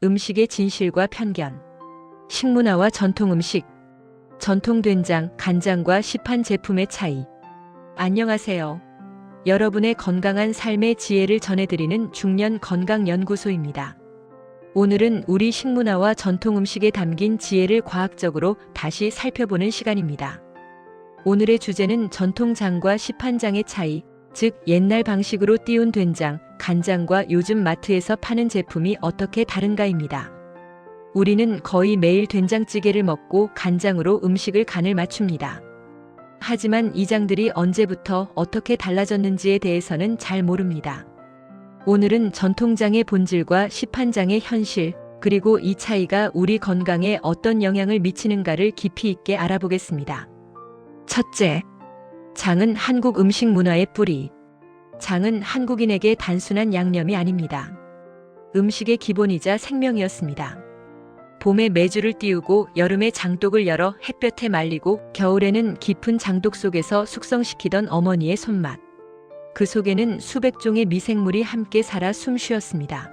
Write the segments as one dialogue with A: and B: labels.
A: 음식의 진실과 편견. 식문화와 전통 음식. 전통 된장, 간장과 시판 제품의 차이. 안녕하세요. 여러분의 건강한 삶의 지혜를 전해드리는 중년 건강연구소입니다. 오늘은 우리 식문화와 전통 음식에 담긴 지혜를 과학적으로 다시 살펴보는 시간입니다. 오늘의 주제는 전통장과 시판장의 차이, 즉 옛날 방식으로 띄운 된장, 간장과 요즘 마트에서 파는 제품이 어떻게 다른가입니다. 우리는 거의 매일 된장찌개를 먹고 간장으로 음식을 간을 맞춥니다. 하지만 이 장들이 언제부터 어떻게 달라졌는지에 대해서는 잘 모릅니다. 오늘은 전통장의 본질과 시판장의 현실, 그리고 이 차이가 우리 건강에 어떤 영향을 미치는가를 깊이 있게 알아보겠습니다. 첫째, 장은 한국 음식 문화의 뿌리. 장은 한국인에게 단순한 양념이 아닙니다. 음식의 기본이자 생명이었습니다. 봄에 메주를 띄우고 여름에 장독을 열어 햇볕에 말리고 겨울에는 깊은 장독 속에서 숙성시키던 어머니의 손맛. 그 속에는 수백 종의 미생물이 함께 살아 숨쉬었습니다.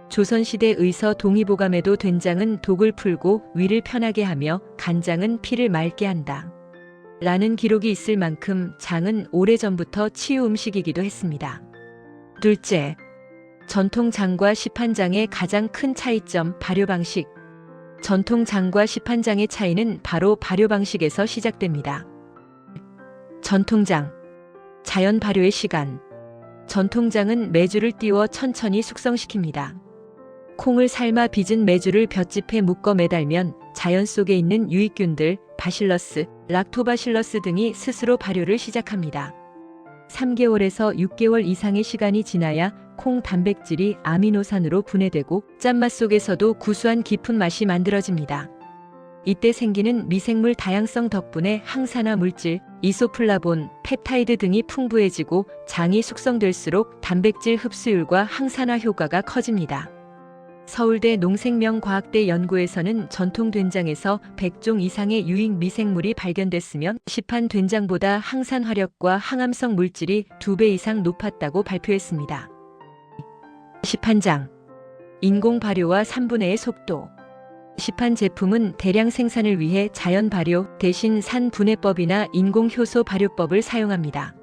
A: 조선시대 의서 동의보감에도 된장은 독을 풀고 위를 편하게 하며 간장은 피를 맑게 한다. 라는 기록이 있을 만큼 장은 오래전부터 치유 음식이기도 했습니다. 둘째, 전통장과 시판장의 가장 큰 차이점, 발효 방식. 전통장과 시판장의 차이는 바로 발효 방식에서 시작됩니다. 전통장, 자연 발효의 시간. 전통장은 메주를 띄워 천천히 숙성시킵니다. 콩을 삶아 빚은 메주를 볏짚에 묶어 매달면 자연 속에 있는 유익균들, 바실러스, 락토바실러스 등이 스스로 발효를 시작합니다. 3개월에서 6개월 이상의 시간이 지나야 콩 단백질이 아미노산으로 분해되고 짠맛 속에서도 구수한 깊은 맛이 만들어집니다. 이때 생기는 미생물 다양성 덕분에 항산화 물질, 이소플라본, 펩타이드 등이 풍부해지고 장이 숙성될수록 단백질 흡수율과 항산화 효과가 커집니다. 서울대 농생명과학대 연구에서는 전통 된장에서 100종 이상의 유익 미생물이 발견됐으며 시판 된장보다 항산화력과 항암성 물질이 2배 이상 높았다고 발표했습니다. 시판장, 인공 발효와 3분해의 속도. 시판 제품은 대량 생산을 위해 자연 발효 대신 산 분해법이나 인공 효소 발효법을 사용합니다.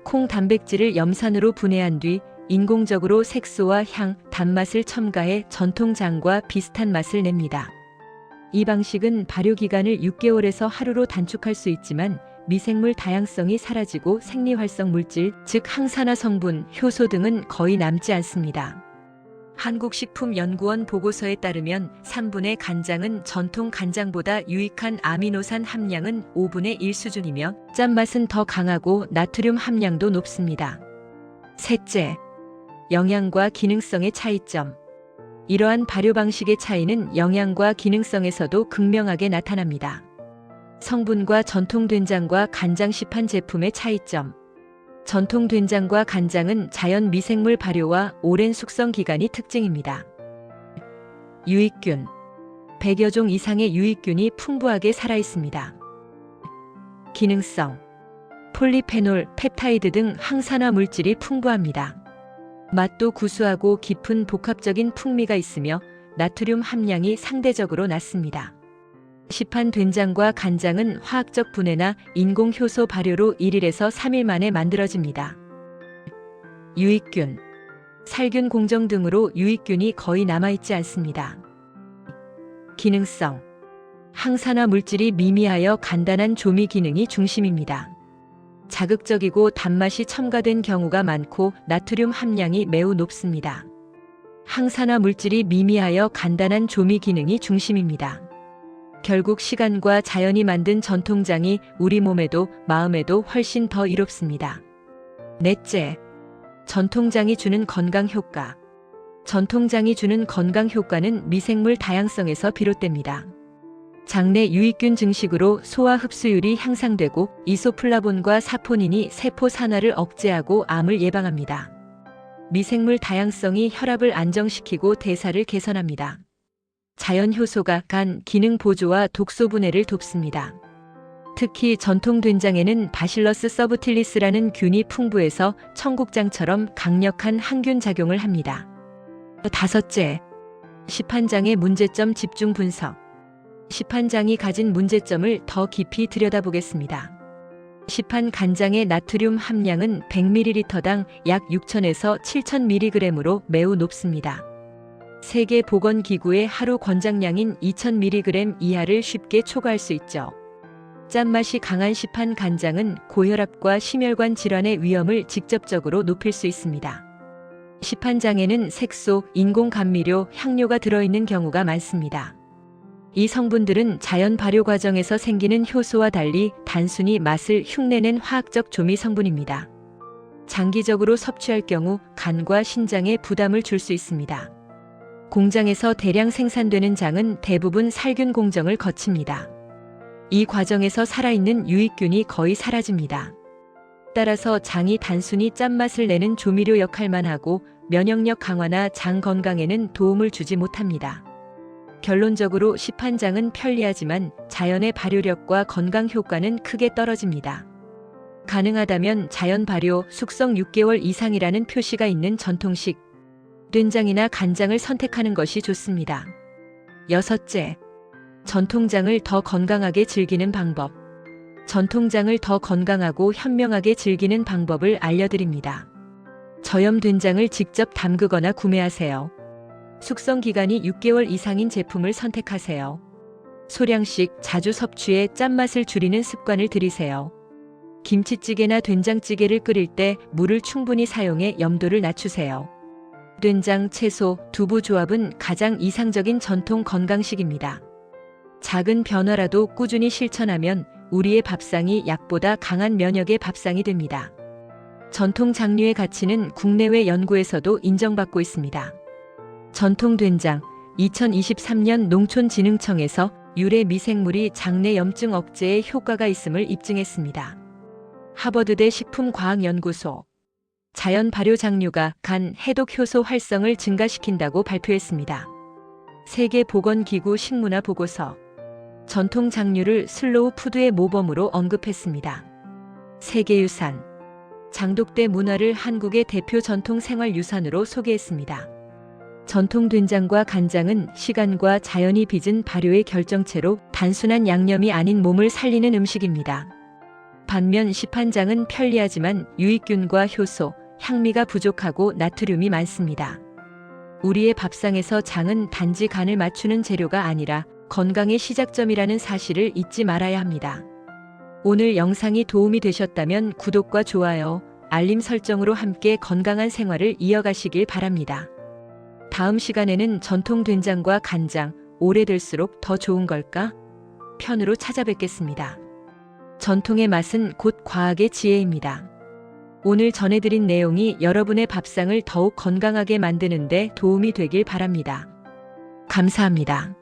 A: 콩 단백질을 염산으로 분해한 뒤 인공적으로 색소와 향, 단맛을 첨가해 전통장과 비슷한 맛을 냅니다. 이 방식은 발효 기간을 6개월에서 하루로 단축할 수 있지만 미생물 다양성이 사라지고 생리활성 물질, 즉 항산화 성분, 효소 등은 거의 남지 않습니다. 한국식품연구원 보고서에 따르면 3분의 간장은 전통 간장보다 유익한 아미노산 함량은 5분의 1 수준이며 짠맛은 더 강하고 나트륨 함량도 높습니다. 셋째, 영양과 기능성의 차이점. 이러한 발효 방식의 차이는 영양과 기능성에서도 극명하게 나타납니다. 성분과 전통 된장과 간장 시판 제품의 차이점. 전통 된장과 간장은 자연 미생물 발효와 오랜 숙성 기간이 특징입니다. 유익균. 100여 종 이상의 유익균이 풍부하게 살아있습니다. 기능성. 폴리페놀, 펩타이드 등 항산화 물질이 풍부합니다. 맛도 구수하고 깊은 복합적인 풍미가 있으며 나트륨 함량이 상대적으로 낮습니다. 시판 된장과 간장은 화학적 분해나 인공 효소 발효로 1일에서 3일 만에 만들어집니다. 유익균. 살균 공정 등으로 유익균이 거의 남아있지 않습니다. 기능성. 항산화 물질이 미미하여 간단한 조미 기능이 중심입니다. 자극적이고 단맛이 첨가된 경우가 많고 나트륨 함량이 매우 높습니다. 항산화 물질이 미미하여 간단한 조미 기능이 중심입니다. 결국 시간과 자연이 만든 전통장이 우리 몸에도 마음에도 훨씬 더 이롭습니다. 넷째, 전통장이 주는 건강 효과. 전통장이 주는 건강 효과는 미생물 다양성에서 비롯됩니다. 장내 유익균 증식으로 소화 흡수율이 향상되고 이소플라본과 사포닌이 세포 산화를 억제하고 암을 예방합니다. 미생물 다양성이 혈압을 안정시키고 대사를 개선합니다. 자연 효소가 간 기능 보조와 독소 분해를 돕습니다. 특히 전통 된장에는 바실러스 서브틸리스라는 균이 풍부해서 청국장처럼 강력한 항균 작용을 합니다. 다섯째, 시판장의 문제점 집중 분석. 시판장이 가진 문제점을 더 깊이 들여다보겠습니다. 시판 간장의 나트륨 함량은 100ml당 약 6,000에서 7,000mg으로 매우 높습니다. 세계보건기구의 하루 권장량인 2,000mg 이하를 쉽게 초과할 수 있죠. 짠맛이 강한 시판 간장은 고혈압과 심혈관 질환의 위험을 직접적으로 높일 수 있습니다. 시판장에는 색소, 인공감미료, 향료가 들어있는 경우가 많습니다. 이 성분들은 자연 발효 과정에서 생기는 효소와 달리 단순히 맛을 흉내낸 화학적 조미 성분입니다. 장기적으로 섭취할 경우 간과 신장에 부담을 줄 수 있습니다. 공장에서 대량 생산되는 장은 대부분 살균 공정을 거칩니다. 이 과정에서 살아있는 유익균이 거의 사라집니다. 따라서 장이 단순히 짠맛을 내는 조미료 역할만 하고 면역력 강화나 장 건강에는 도움을 주지 못합니다. 결론적으로 시판장은 편리하지만 자연의 발효력과 건강 효과는 크게 떨어집니다. 가능하다면 자연 발효, 숙성 6개월 이상이라는 표시가 있는 전통식 된장이나 간장을 선택하는 것이 좋습니다. 여섯째, 전통장을 더 건강하게 즐기는 방법. 전통장을 더 건강하고 현명하게 즐기는 방법을 알려드립니다. 저염 된장을 직접 담그거나 구매하세요. 숙성 기간이 6개월 이상인 제품을 선택하세요. 소량씩 자주 섭취해 짠맛을 줄이는 습관을 들이세요. 김치찌개나 된장찌개를 끓일 때 물을 충분히 사용해 염도를 낮추세요. 된장, 채소, 두부 조합은 가장 이상적인 전통 건강식입니다. 작은 변화라도 꾸준히 실천하면 우리의 밥상이 약보다 강한 면역의 밥상이 됩니다. 전통 장류의 가치는 국내외 연구에서도 인정받고 있습니다. 전통 된장, 2023년 농촌진흥청에서 유래 미생물이 장내 염증 억제에 효과가 있음을 입증했습니다. 하버드대 식품과학연구소, 자연 발효 장류가 간 해독 효소 활성을 증가시킨다고 발표했습니다. 세계보건기구 식문화 보고서, 전통 장류를 슬로우 푸드의 모범으로 언급했습니다. 세계유산, 장독대 문화를 한국의 대표 전통 생활유산으로 소개했습니다. 전통 된장과 간장은 시간과 자연이 빚은 발효의 결정체로 단순한 양념이 아닌 몸을 살리는 음식입니다. 반면 시판장은 편리하지만 유익균과 효소, 향미가 부족하고 나트륨이 많습니다. 우리의 밥상에서 장은 단지 간을 맞추는 재료가 아니라 건강의 시작점이라는 사실을 잊지 말아야 합니다. 오늘 영상이 도움이 되셨다면 구독과 좋아요, 알림 설정으로 함께 건강한 생활을 이어가시길 바랍니다. 다음 시간에는 전통 된장과 간장, 오래될수록 더 좋은 걸까? 편으로 찾아뵙겠습니다. 전통의 맛은 곧 과학의 지혜입니다. 오늘 전해드린 내용이 여러분의 밥상을 더욱 건강하게 만드는 데 도움이 되길 바랍니다. 감사합니다.